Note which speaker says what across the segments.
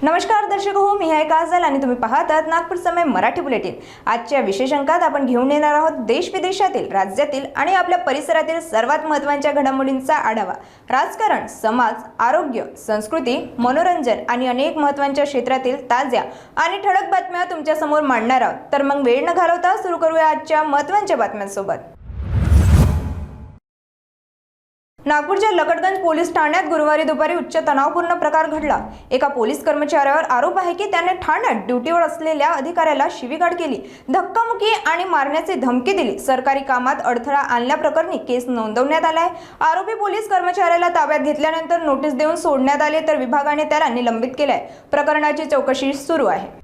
Speaker 1: नमस्कार दर्शक हो, मी आहे काजल आणि तुम्ही पाहत आहात नागपूर समय मराठी बुलेटिन। आजच्या विशेष अंकात आपण घेऊन येणार आहोत देश विदेशातील, राज्यातील आणि आपल्या परिसरातील सर्वात महत्त्वाच्या घडामोडींचा आढावा। राजकारण, समाज, आरोग्य, संस्कृती, मनोरंजन आणि अनेक महत्त्वाच्या क्षेत्रातील ताज्या आणि ठळक बातम्या तुमच्या समोर मांडणार आहोत। तर मग वेळ न घालवता सुरू करूया आजच्या महत्त्वाच्या बातम्यांसोबत। नागपूरच्या लकडगंज पोलीस ठाण्यात गुरुवारी दुपारी उच्च तणावपूर्ण प्रकार घडला। एका पोलीस कर्मचाऱ्यावर आरोप आहे की त्याने ठाण्यात ड्युटीवर असलेल्या अधिकाऱ्याला शिवीगाळ केली, धक्कामुक्की आणि मारण्याची धमकी दिली। सरकारी कामात अडथळा आणल्याप्रकरणी केस नोंदवण्यात आलाय। आरोपी पोलीस कर्मचाऱ्याला ताब्यात घेतल्यानंतर नोटीस देऊन सोडण्यात आले, तर विभागाने त्याला निलंबित केलंय। प्रकरणाची चौकशी सुरू आहे।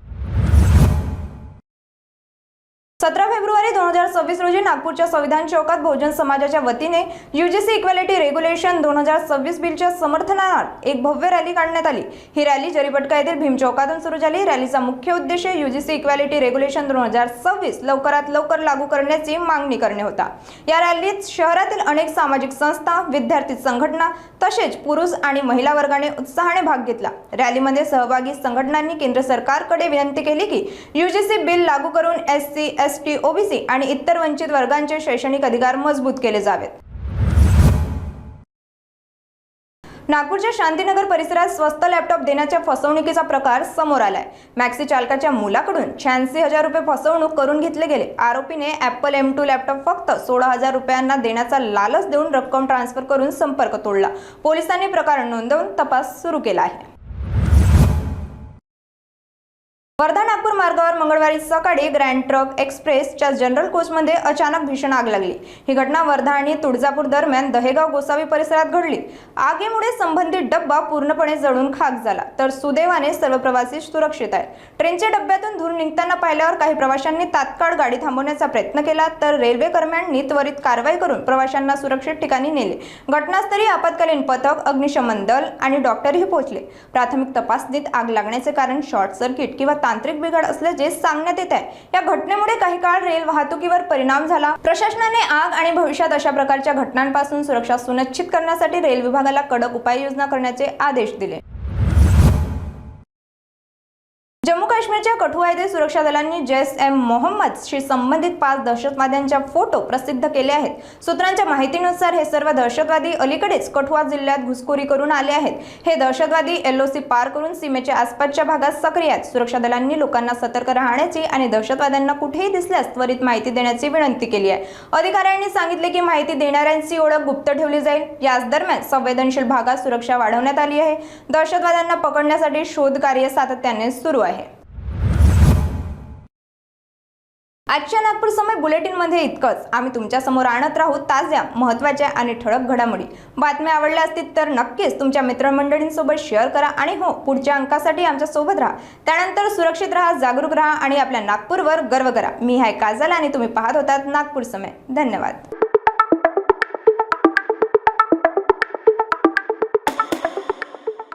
Speaker 1: 17 फेब्रुवारी 2026 रोजी नागपूरच्या संविधान चौकात बहुजन समाजाच्या वतीने यूजीसी इक्वॅलिटी रेग्युलेशन 2026 बिलच्या समर्थनार्थ एक भव्य रॅली काढण्यात आली। ही रॅली जरीपटका येथील भीम चौकातून सुरू झाली। रॅलीचा मुख्य उद्देश यूजीसी इक्वॅलिटी रेग्युलेशन 2026 लवकरात लवकर लागू करण्याची मागणी करणे होता। या रॅलीत शहरातील अनेक सामाजिक संस्था, विद्यार्थी संघटना तसेच पुरुष आणि महिला वर्गाने उत्साहाने भाग घेतला। रॅलीमध्ये सहभागी संघटनांनी केंद्र सरकारकडे विनंती केली की यूजीसी बिल लागू करून एससी, एसटी, ओबीसी आणि इतर वंचित वर्गांचे शैक्षणिक अधिकार मजबूत केले जावेत। नागपूरच्या शांतीनगर परिसरात स्वस्त लॅपटॉप देण्याच्या फसवणुकीचा प्रकार समोर आलाय। मॅक्सी चालकाच्या मुलाकडून 86,000 रुपये फसवणूक करून घेतले गेले। आरोपीने ॲपल M2 लॅपटॉप फक्त 16,000 रुपयांना देण्याचा लालच देऊन रक्कम ट्रान्सफर करून संपर्क तोडला। पोलिसांनी प्रकार नोंदवून तपास सुरू केला आहे। वर्धा नागपूर मार्गावर मंगळवारी सकाळी ग्रँड ट्रक एक्सप्रेसच्या जनरल कोचमध्ये अचानक भीषण आग लागली। ही घटना वर्धा आणि तुळजापूर दरम्यान दहेगाव गोसावी परिसरात घडली। आगीमुळे संबंधित डब्बा पूर्णपणे जळून खाक झाला, तर सुदैवाने सर्व प्रवासी सुरक्षित आहेत। ट्रेनच्या डब्यातून धूर निघताना पाहिल्यावर काही प्रवाशांनी तात्काळ गाडी थांबवण्याचा प्रयत्न केला, तर रेल्वे कर्मचाऱ्यांनी त्वरित कारवाई करून प्रवाशांना सुरक्षित ठिकाणी नेले। घटनास्थळी आपत्कालीन पथक, अग्निशमन दल आणि डॉक्टरही पोहोचले। प्राथमिक तपासणीत आग लागण्याचे कारण शॉर्ट सर्किट किंवा तांत्रिक बिघाड असल्याचे सांगण्यात येत आहे। या घटनेमुळे काही काळ रेल वाहतुकीवर परिणाम झाला। प्रशासनाने आग आणि भविष्यात अशा प्रकारच्या घटनांपासून सुरक्षा सुनिश्चित करण्यासाठी रेल विभागाला कडक उपाययोजना करण्याचे आदेश दिले। जम्मू काश्मीरच्या कठुआ येथे सुरक्षा दलांनी जैश-ए-मोहम्मदशी संबंधित 5 दहशतवाद्यांचे फोटो प्रसिद्ध केले आहेत। सूत्रांच्या माहितीनुसार हे सर्व दहशतवादी अलीकडेच कठुआ जिल्ह्यात घुसखोरी करून आले आहेत। हे दहशतवादी LOC पार करून सीमेच्या आसपासच्या भागात सक्रिय आहेत। सुरक्षा दलांनी लोकांना सतर्क राहण्याची आणि दहशतवाद्यांना कुठेही दिसल्यास त्वरित माहिती देण्याची विनंती केली आहे। अधिकाऱ्यांनी सांगितले की माहिती देणाऱ्यांची ओळख गुप्त ठेवली जाईल। याच दरम्यान संवेदनशील भागात सुरक्षा वाढवण्यात आली आहे। दहशतवाद्यांना पकडण्यासाठी शोध कार्य सातत्याने सुरू आहे। आजच्या नागपूर समय बुलेटिन मध्ये इतकंच। आम्ही तुमच्या समोर आणत राहू ताज्या, महत्त्वाच्या आणि ठळक घडामोडी। बातम्या आवडल्या असतील तर नक्कीच तुमच्या मित्रमंडळींसोबत शेअर करा आणि हो, पुढच्या अंकासाठी आमच्या सोबत राहा। त्यानंतर सुरक्षित राहा, जागरूक राहा आणि आपल्या नागपूरवर गर्व करा। मी आहे काजल आणि तुम्ही पाहत होतात नागपूर समय। धन्यवाद।